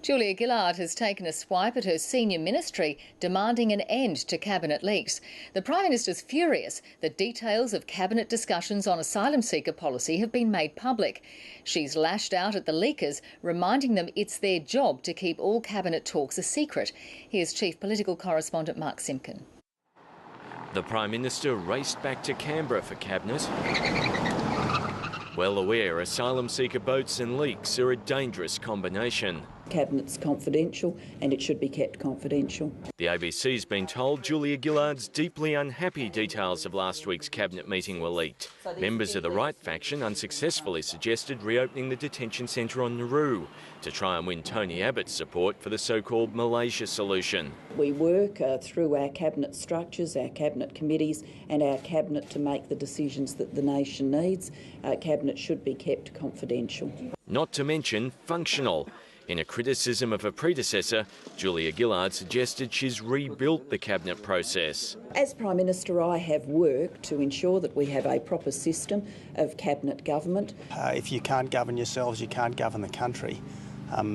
Julia Gillard has taken a swipe at her senior ministry, demanding an end to cabinet leaks. The Prime Minister's furious that details of cabinet discussions on asylum seeker policy have been made public. She's lashed out at the leakers, reminding them it's their job to keep all cabinet talks a secret. Here's Chief Political Correspondent Mark Simpkin. The Prime Minister raced back to Canberra for cabinet. Well aware asylum seeker boats and leaks are a dangerous combination. Cabinet's confidential and it should be kept confidential. The ABC's been told Julia Gillard's deeply unhappy details of last week's cabinet meeting were leaked. Members of the right faction unsuccessfully suggested reopening the detention centre on Nauru to try and win Tony Abbott's support for the so-called Malaysia solution. We work through our cabinet structures, our cabinet committees and our cabinet to make the decisions that the nation needs. Cabinet should be kept confidential. Not to mention functional. In a criticism of her predecessor, Julia Gillard suggested she's rebuilt the cabinet process. As Prime Minister, I have worked to ensure that we have a proper system of cabinet government. If you can't govern yourselves, you can't govern the country.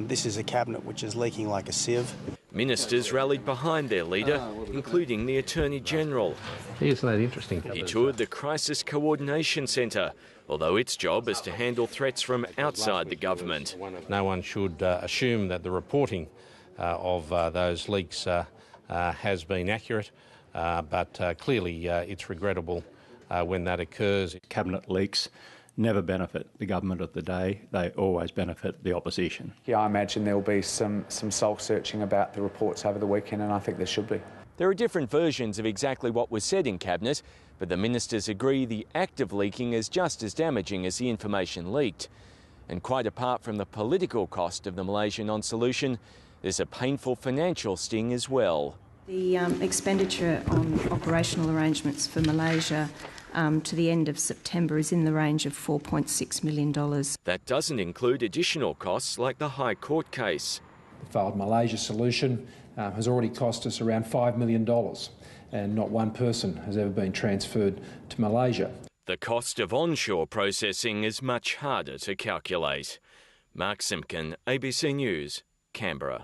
This is a cabinet which is leaking like a sieve. Ministers rallied behind their leader, including the Attorney-General. Isn't that interesting? He toured the Crisis Coordination Centre, although its job is to handle threats from outside the government. No one should assume that the reporting of those leaks has been accurate, but clearly it's regrettable when that occurs. Cabinet leaks never benefit the government of the day, they always benefit the opposition. Yeah, I imagine there'll be some soul-searching about the reports over the weekend, and I think there should be. There are different versions of exactly what was said in Cabinet, but the ministers agree the act of leaking is just as damaging as the information leaked. And quite apart from the political cost of the Malaysia non-solution, there's a painful financial sting as well. The expenditure on operational arrangements for Malaysia to the end of September is in the range of $4.6 million. That doesn't include additional costs like the High Court case. The failed Malaysia solution has already cost us around $5 million, and not one person has ever been transferred to Malaysia. The cost of onshore processing is much harder to calculate. Mark Simpkin, ABC News, Canberra.